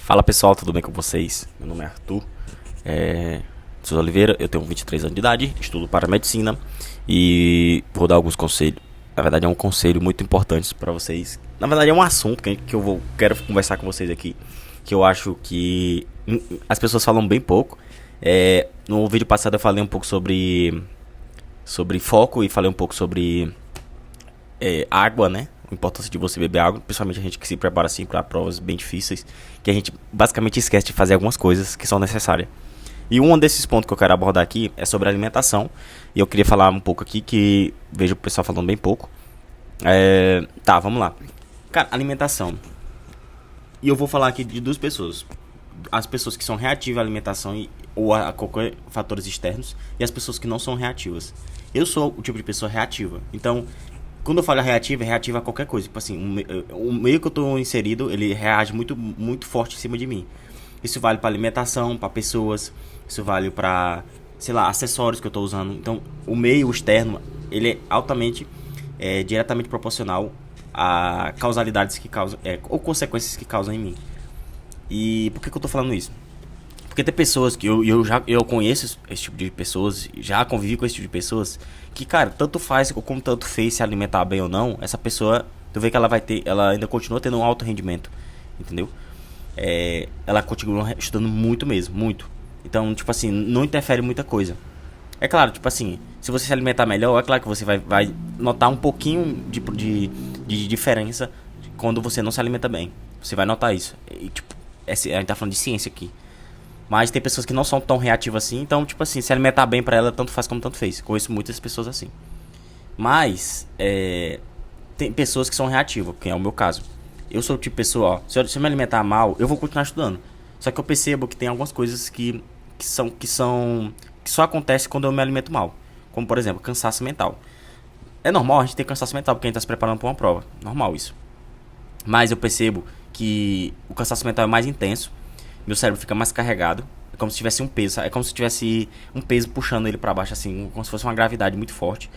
Fala pessoal, tudo bem com vocês? Meu nome é Arthur Souza Oliveira, eu tenho 23 anos de idade, estudo para medicina e vou dar alguns conselhos. Na verdade é um conselho muito importante para vocês. Na verdade é um assunto que quero conversar com vocês aqui, que eu acho que as pessoas falam bem pouco. No vídeo passado eu falei um pouco sobre foco e falei um pouco sobre água, né? A importância de você beber água, principalmente a gente que se prepara assim para provas bem difíceis, que a gente basicamente esquece de fazer algumas coisas que são necessárias. E um desses pontos que eu quero abordar aqui é sobre alimentação. E eu queria falar um pouco aqui que vejo o pessoal falando bem pouco. Tá, vamos lá. Cara, alimentação. E eu vou falar aqui de duas pessoas. As pessoas que são reativas à alimentação ou a qualquer fatores externos, e as pessoas que não são reativas. Eu sou o tipo de pessoa reativa. Então, quando eu falo reativa, é reativa a qualquer coisa. Tipo assim, o meio que eu tô inserido, ele reage muito, muito forte em cima de mim. Isso vale para alimentação, para pessoas. Isso vale para, sei lá, acessórios que eu tô usando. Então, o meio externo, ele é altamente, diretamente proporcional a causalidades que causam, ou consequências que causam em mim. E por que eu tô falando isso? Porque tem pessoas que eu conheço esse tipo de pessoas, já convivi com esse tipo de pessoas, que, cara, tanto faz como tanto fez se alimentar bem ou não, essa pessoa, tu vê que ela ainda continua tendo um alto rendimento, entendeu? Ela continua estudando muito mesmo, muito. Então, tipo assim, não interfere muita coisa. É claro, tipo assim, se você se alimentar melhor, é claro que você vai notar um pouquinho de diferença quando você não se alimenta bem. Você vai notar isso. E, tipo, a gente tá falando de ciência aqui. Mas tem pessoas que não são tão reativas assim. Então, tipo assim, se alimentar bem pra ela, tanto faz como tanto fez. Conheço muitas pessoas assim. Mas, tem pessoas que são reativas, que é o meu caso. Eu sou o tipo de pessoa, ó, se eu me alimentar mal, eu vou continuar estudando. Só que eu percebo que tem algumas coisas que só acontecem quando eu me alimento mal. Como, por exemplo, cansaço mental. É normal a gente ter cansaço mental, porque a gente tá se preparando pra uma prova. Normal isso. Mas eu percebo que o cansaço mental é mais intenso. Meu cérebro fica mais carregado. É como se tivesse um peso. É como se tivesse um peso puxando ele pra baixo, assim. Como se fosse uma gravidade muito forte.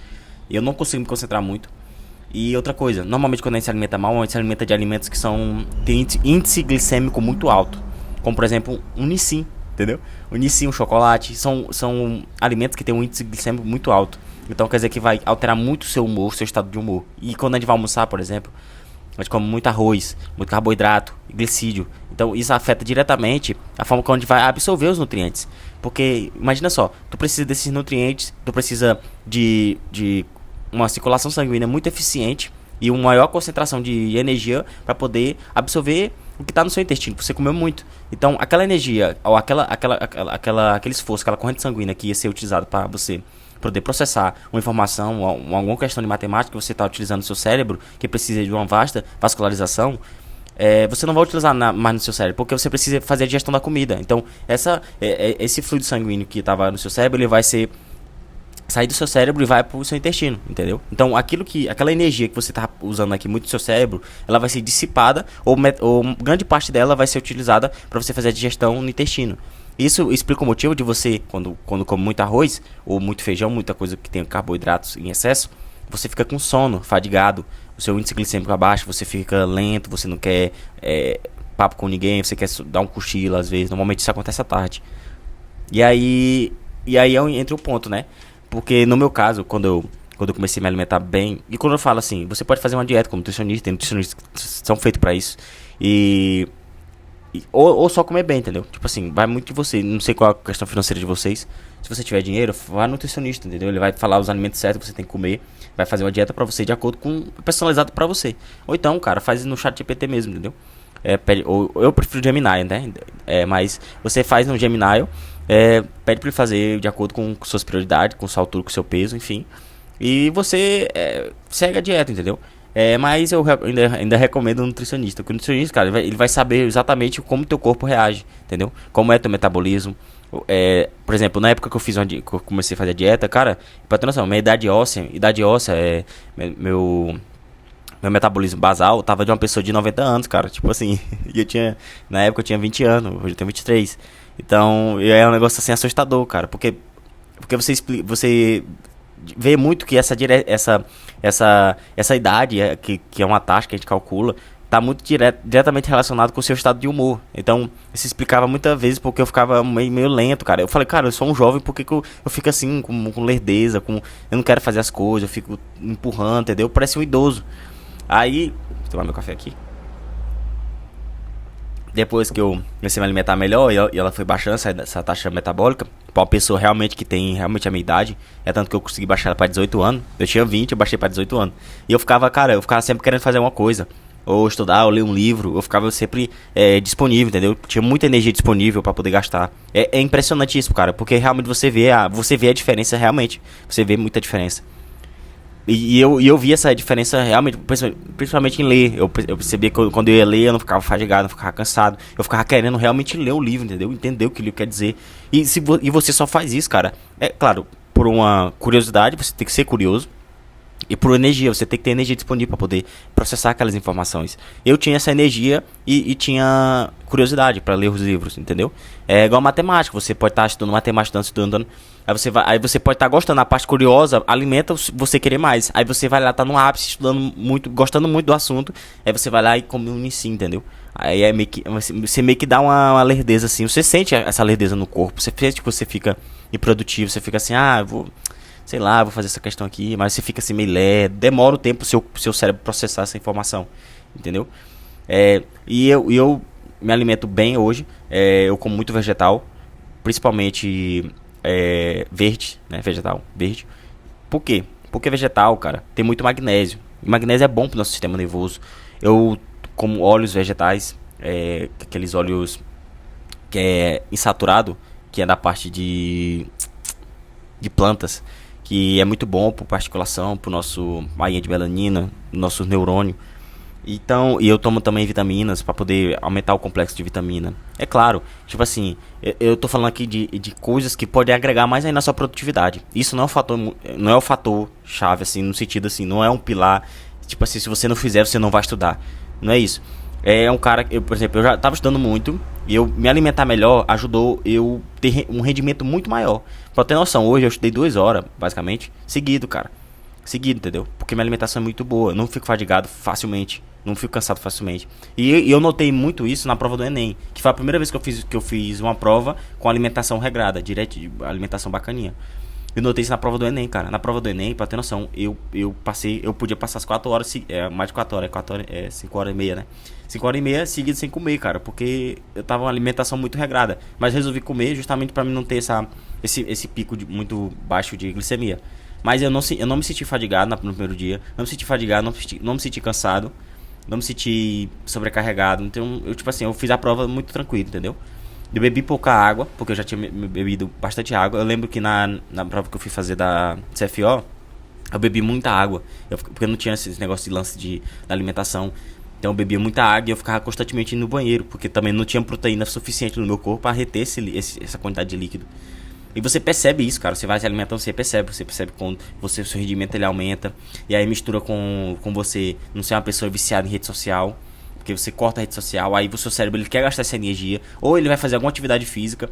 E eu não consigo me concentrar muito. E outra coisa, normalmente quando a gente se alimenta mal, a gente se alimenta de alimentos que tem índice glicêmico muito alto. Como, por exemplo, um Nissin, entendeu? O Nissin, um chocolate, são alimentos que tem um índice glicêmico muito alto. Então quer dizer que vai alterar muito o seu humor, o seu estado de humor. E quando a gente vai almoçar, por exemplo, a gente come muito arroz, muito carboidrato, glicídio. Então isso afeta diretamente a forma como a gente vai absorver os nutrientes. Porque, imagina só, tu precisa desses nutrientes, tu precisa de uma circulação sanguínea muito eficiente e uma maior concentração de energia para poder absorver o que está no seu intestino, você comeu muito. Então, aquela energia, ou aquele esforço, aquela corrente sanguínea que ia ser utilizada para você poder processar uma informação, alguma questão de matemática que você está utilizando no seu cérebro, que precisa de uma vasta vascularização, você não vai utilizar mais no seu cérebro, porque você precisa fazer a digestão da comida. Então, esse fluido sanguíneo que estava no seu cérebro, ele vai sair do seu cérebro e vai pro seu intestino, entendeu? Então, aquela energia que você tá usando aqui muito no seu cérebro, ela vai ser dissipada ou grande parte dela vai ser utilizada para você fazer a digestão no intestino. Isso explica o motivo de você, quando come muito arroz ou muito feijão, muita coisa que tem carboidratos em excesso, você fica com sono, fadigado, o seu índice glicêmico abaixo, você fica lento, você não quer papo com ninguém, você quer dar um cochilo às vezes. Normalmente isso acontece à tarde. E aí entra o ponto, né? Porque no meu caso, quando eu comecei a me alimentar bem, e quando eu falo assim, você pode fazer uma dieta como nutricionista, tem nutricionistas que são feitos pra isso, ou só comer bem, entendeu? Tipo assim, vai muito de você, não sei qual é a questão financeira de vocês, se você tiver dinheiro, vá no nutricionista, entendeu? Ele vai falar os alimentos certos que você tem que comer, vai fazer uma dieta pra você de acordo com, personalizado pra você. Ou então, cara, faz no chat GPT mesmo, entendeu? Ou eu prefiro o Gemini, né? Mas você faz no Gemini, pede pra ele fazer de acordo com suas prioridades, com sua altura, com seu peso, enfim. E você segue a dieta, entendeu? Mas eu ainda recomendo um nutricionista. Porque o nutricionista, cara, ele vai saber exatamente como teu corpo reage, entendeu? Como é teu metabolismo. Por exemplo, na época que que eu comecei a fazer a dieta, cara, pra ter noção, minha idade óssea meu metabolismo basal tava de uma pessoa de 90 anos, cara. Tipo assim, na época eu tinha 20 anos, hoje eu tenho 23. Então, é um negócio assim assustador, cara. Porque você vê muito que essa idade, que é uma taxa que a gente calcula, tá muito diretamente relacionado com o seu estado de humor. Então, isso explicava muitas vezes porque eu ficava meio lento, cara. Eu falei, cara, eu sou um jovem, por que, que eu fico assim, com lerdeza, eu não quero fazer as coisas, eu fico empurrando, entendeu? Parece um idoso. Aí, vou tomar meu café aqui. Depois que eu comecei a me alimentar melhor e ela foi baixando essa taxa metabólica, pra uma pessoa realmente que tem realmente a minha idade, é tanto que eu consegui baixar ela pra 18 anos. Eu tinha 20, eu baixei pra 18 anos. E eu ficava, cara, eu ficava sempre querendo fazer alguma coisa. Ou estudar, ou ler um livro, eu ficava sempre disponível, entendeu? Tinha muita energia disponível pra poder gastar. É impressionante isso, cara, porque realmente você vê a diferença realmente. Você vê muita diferença. E eu vi essa diferença realmente, principalmente em ler. Eu percebia que quando eu ia ler, eu não ficava fadigado, não ficava cansado. Eu ficava querendo realmente ler o livro, entendeu? Entender o que o livro quer dizer. E você só faz isso, cara. É claro, por uma curiosidade, você tem que ser curioso. E por energia, você tem que ter energia disponível para poder processar aquelas informações. Eu tinha essa energia e tinha curiosidade para ler os livros, entendeu? É igual matemática, você pode estar estudando matemática, estudando. Aí você pode estar gostando, a parte curiosa alimenta você querer mais. Aí você vai lá, tá no ápice, estudando muito, gostando muito do assunto. Aí você vai lá e come um inicio, entendeu? Aí é meio que, você meio que dá uma lerdeza assim. Você sente essa lerdeza no corpo, você sente que você fica improdutivo, você fica assim, eu vou, sei lá, vou fazer essa questão aqui, mas você fica assim meio lerdo, demora o tempo pro seu cérebro processar essa informação, entendeu? E eu me alimento bem hoje, eu como muito vegetal, principalmente verde, né, vegetal, verde. Por quê? Porque vegetal, cara, tem muito magnésio. E magnésio é bom pro nosso sistema nervoso. Eu como óleos vegetais, aqueles óleos que é insaturado, que é da parte de plantas, que é muito bom para articulação, para o nosso bainha de melanina, nosso neurônio. Então, e eu tomo também vitaminas para poder aumentar o complexo de vitamina. É claro, tipo assim, eu tô falando aqui de coisas que podem agregar mais aí na sua produtividade. Isso não é um fator, não é o fator chave assim, no sentido assim, não é um pilar, tipo assim, se você não fizer, você não vai estudar. Não é isso. É um cara, por exemplo, eu já estava estudando muito e eu me alimentar melhor ajudou eu ter um rendimento muito maior. Pra ter noção, hoje eu estudei 2 horas, basicamente, seguido, cara. Seguido, entendeu? Porque minha alimentação é muito boa, eu não fico fadigado facilmente, não fico cansado facilmente. E eu notei muito isso na prova do Enem, que foi a primeira vez que eu fiz uma prova com alimentação regrada, direto, alimentação bacaninha. Eu notei isso na prova do Enem, cara. Na prova do Enem, pra ter noção, eu podia passar as 4 horas, mais de 4 horas, 5 horas e meia, né? 5 horas e meia seguidas sem comer, cara, porque eu tava uma alimentação muito regrada. Mas resolvi comer justamente pra mim não ter esse pico muito baixo de glicemia. Mas eu não me senti fadigado no primeiro dia, não me senti fadigado, não me senti cansado, não me senti sobrecarregado. Então, tipo assim, eu fiz a prova muito tranquilo, entendeu? Eu bebi pouca água, porque eu já tinha bebido bastante água. Eu lembro que na prova que eu fui fazer da CFO, eu bebi muita água. Porque eu não tinha esse negócio de lance da alimentação. Então eu bebia muita água e eu ficava constantemente no banheiro, porque também não tinha proteína suficiente no meu corpo para reter essa quantidade de líquido. E você percebe isso, cara. Você vai se alimentando, você percebe quando o seu rendimento ele aumenta. E aí mistura com você não ser uma pessoa viciada em rede social. Porque você corta a rede social, aí o seu cérebro ele quer gastar essa energia. Ou ele vai fazer alguma atividade física,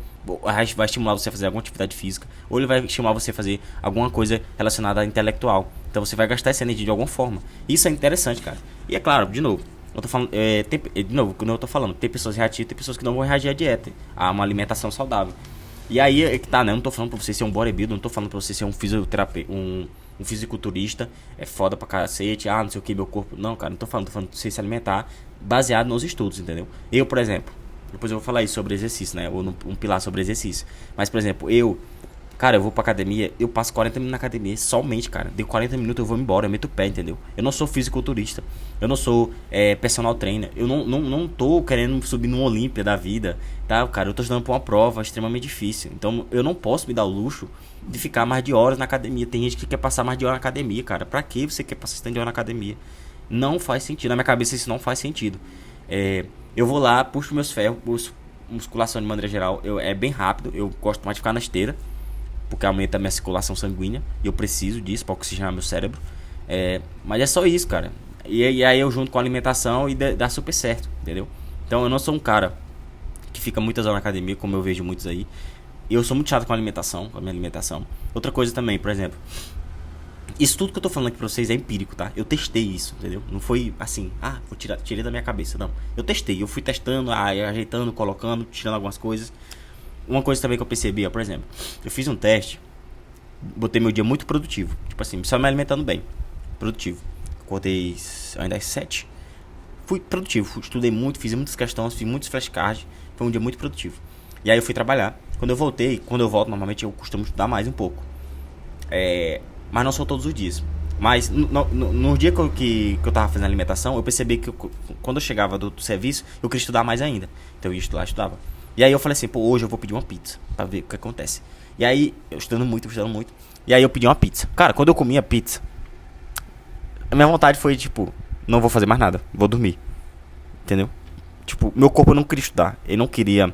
vai estimular você a fazer alguma atividade física. Ou ele vai estimular você a fazer alguma coisa relacionada à intelectual. Então você vai gastar essa energia de alguma forma. Isso é interessante, cara. E é claro, de novo, eu tô falando, de novo, quando eu tô falando, tem pessoas reativas, tem pessoas que não vão reagir à dieta, a uma alimentação saudável. E aí é que tá, né? Eu não tô falando pra você ser um bodybuilder, não tô falando pra você ser um fisioterapeuta, um fisiculturista, é foda pra cacete, não sei o que, meu corpo. Não, cara, não tô falando pra você se alimentar baseado nos estudos, entendeu? Eu, por exemplo, depois eu vou falar isso sobre exercício, né? Ou um pilar sobre exercício. Mas, por exemplo, cara, eu vou pra academia, eu passo 40 minutos na academia, somente, cara. Deu 40 minutos, eu vou embora, eu meto o pé, entendeu? Eu não sou fisiculturista, eu não sou personal trainer, eu não tô querendo subir numa Olímpia da vida, tá, cara? Eu tô estudando pra uma prova extremamente difícil, então eu não posso me dar o luxo de ficar mais de horas na academia. Tem gente que quer passar mais de hora na academia, cara. Pra que você quer passar tanto de hora na academia? Não faz sentido, na minha cabeça isso não faz sentido. Eu vou lá, puxo meus ferros, musculação de maneira geral, é bem rápido, eu gosto mais de ficar na esteira, porque aumenta a minha circulação sanguínea e eu preciso disso para oxigenar meu cérebro. Mas é só isso, cara. E aí eu junto com a alimentação e dá super certo, entendeu? Então eu não sou um cara que fica muitas horas na academia, como eu vejo muitos aí. Eu sou muito chato com a minha alimentação. Outra coisa também, por exemplo, Isso tudo que eu tô falando aqui pra vocês é empírico, tá? Eu testei isso, entendeu? Não foi assim, tirei da minha cabeça, não. Eu testei, eu fui testando, ajeitando, colocando, tirando algumas coisas. Uma coisa também que eu percebi, ó, por exemplo, eu fiz um teste, botei meu dia muito produtivo. Tipo assim, só me alimentando bem. Produtivo. Acordei ainda às 7. Fui produtivo, estudei muito, fiz muitas questões, fiz muitos flashcards. Foi um dia muito produtivo. E aí eu fui trabalhar. Quando eu voltei, quando eu volto, normalmente eu costumo estudar mais um pouco. Mas não são todos os dias. Mas no dia que eu tava fazendo alimentação, eu percebi que quando eu chegava do serviço, eu queria estudar mais ainda. Então eu ia estudar, estudava. E aí eu falei assim, pô, hoje eu vou pedir uma pizza pra ver o que acontece. E aí, eu estudando muito. E aí eu pedi uma pizza. Cara, quando eu comi a pizza, a minha vontade foi, tipo, não vou fazer mais nada, vou dormir. Entendeu? Tipo, meu corpo não queria estudar. Ele não queria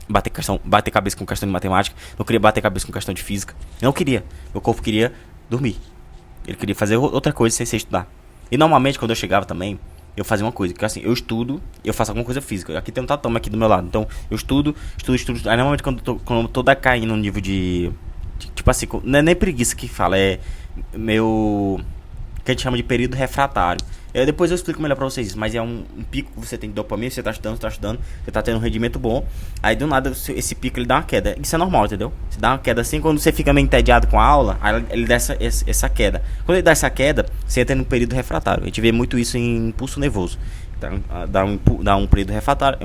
bater cabeça com questão de matemática. Não queria bater cabeça com questão de física. Eu não queria. Meu corpo queria dormir. Ele queria fazer outra coisa sem ser estudar. E normalmente quando eu chegava também, eu fazia uma coisa, que assim, eu estudo, eu faço alguma coisa física. Aqui tem um tatame aqui do meu lado. Então, eu estudo. Aí normalmente quando eu tô decaindo no nível de tipo assim, não é nem preguiça que fala, é meu, que a gente chama de período refratário. Depois eu explico melhor pra vocês isso, mas é um pico que você tem de dopamina, você tá estudando, você tá tendo um rendimento bom, aí do nada esse pico ele dá uma queda. Isso é normal, entendeu? Você dá uma queda assim, quando você fica meio entediado com a aula, aí ele dá essa queda. Quando ele dá essa queda, você entra no período refratário. A gente vê muito isso em impulso nervoso. Então, dá um período refratário,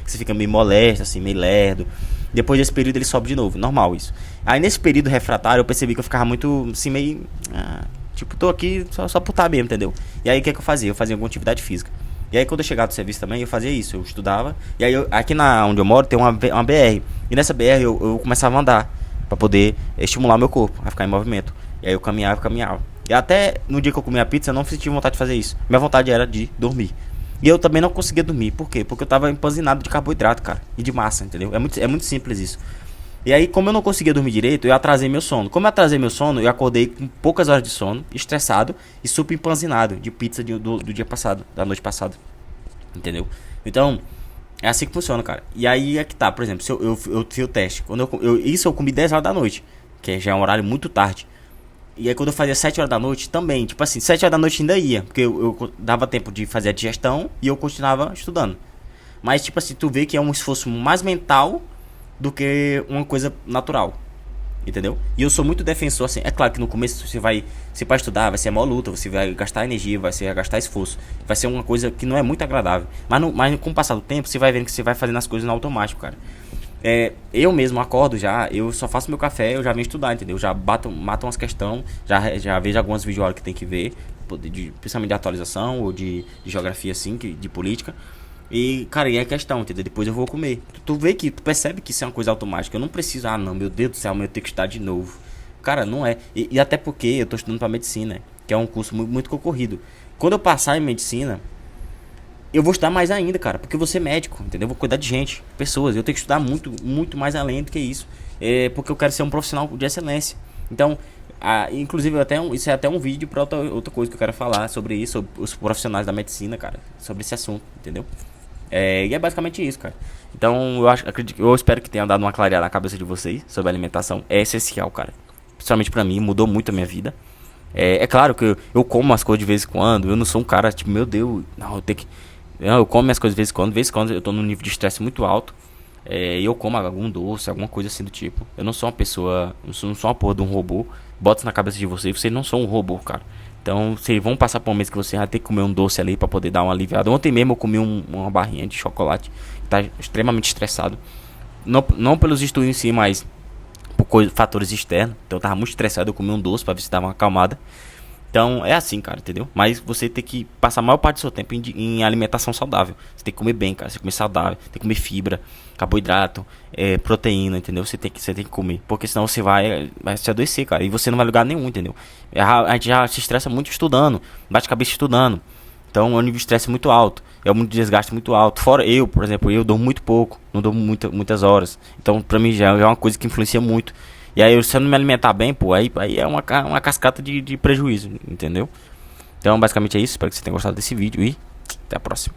que você fica meio molesto, assim, meio lerdo. Depois desse período ele sobe de novo, normal isso. Aí nesse período refratário eu percebi que eu ficava muito, assim, meio... tipo, tô aqui só por estar mesmo, entendeu? E aí o que eu fazia? Eu fazia alguma atividade física. E aí quando eu chegava do serviço também, eu fazia isso. Eu estudava. E aí aqui onde eu moro tem uma BR. E nessa BR eu começava a andar. Pra poder estimular meu corpo a ficar em movimento. E aí eu caminhava. E até no dia que eu comi a pizza eu não tive vontade de fazer isso. Minha vontade era de dormir. E eu também não conseguia dormir. Por quê? Porque eu tava empanzinado de carboidrato, cara. E de massa, entendeu? É muito simples isso. E aí, como eu não conseguia dormir direito, eu atrasei meu sono. Como eu atrasei meu sono, eu acordei com poucas horas de sono, estressado e super empanzinado de pizza do dia passado, da noite passada. Entendeu? Então, é assim que funciona, cara. E aí é que tá, por exemplo, se eu fiz o teste. Isso eu comi 10 horas da noite, que já é um horário muito tarde. E aí quando eu fazia 7 horas da noite também, tipo assim, 7 horas da noite ainda ia, porque eu dava tempo de fazer a digestão e eu continuava estudando. Mas tipo assim, tu vê que é um esforço mais mental do que uma coisa natural, entendeu? E eu sou muito defensor, assim, é claro que no começo você para estudar, vai ser a maior luta, você vai gastar energia, vai gastar esforço, vai ser uma coisa que não é muito agradável, mas com o passar do tempo, você vai vendo que você vai fazendo as coisas no automático, cara. Eu mesmo acordo já, eu só faço meu café, eu já venho estudar, entendeu? Já mato umas questões, já vejo algumas videoaulas que tem que ver, principalmente de atualização ou de geografia, assim, de política. E, cara, e é questão, entendeu? Depois eu vou comer. Tu percebe que isso é uma coisa automática. Eu não preciso, não, meu Deus do céu, eu tenho que estudar de novo. Cara, não é. E até porque eu tô estudando pra medicina, que é um curso muito, muito concorrido. Quando eu passar em medicina, eu vou estudar mais ainda, cara, porque eu vou ser médico, entendeu? Eu vou cuidar de gente, pessoas. Eu tenho que estudar muito, muito mais além do que isso. Porque eu quero ser um profissional de excelência. Então, inclusive, isso é até um vídeo pra outra coisa que eu quero falar sobre isso, sobre os profissionais da medicina, cara, sobre esse assunto, entendeu? E é basicamente isso, cara. Então eu espero que tenha dado uma clareada na cabeça de vocês sobre a alimentação. É essencial, cara. Principalmente pra mim, mudou muito a minha vida. É claro que eu como as coisas de vez em quando. Eu não sou um cara tipo, meu Deus, não, eu tenho que. Não, eu como minhas coisas de vez em quando eu tô num nível de estresse muito alto. E eu como algum doce, alguma coisa assim do tipo. Eu não sou uma pessoa, não sou uma porra de um robô. Bota na cabeça de vocês não são um robô, cara. Então, vocês vão passar por um mês que você vai ter que comer um doce ali pra poder dar uma aliviada. Ontem mesmo eu comi uma barrinha de chocolate. Tá extremamente estressado. Não pelos estudos em si, mas por fatores externos. Então eu tava muito estressado, eu comi um doce pra ver se dava uma acalmada. Então é assim, cara, entendeu? Mas você tem que passar a maior parte do seu tempo em alimentação saudável. Você tem que comer bem, cara. Você tem que comer saudável, tem que comer fibra, carboidrato, proteína, entendeu? Você tem que comer. Porque senão você vai se adoecer, cara. E você não vai lugar nenhum, entendeu? A gente já se estressa muito estudando, bate cabeça estudando. Então o nível de estresse é muito alto. É um desgaste muito alto. Fora eu, por exemplo, eu durmo muito pouco. Não durmo muitas horas. Então pra mim já é uma coisa que influencia muito. E aí, se eu não me alimentar bem, pô, aí é uma cascata de prejuízo, entendeu? Então, basicamente é isso. Espero que você tenha gostado desse vídeo e até a próxima.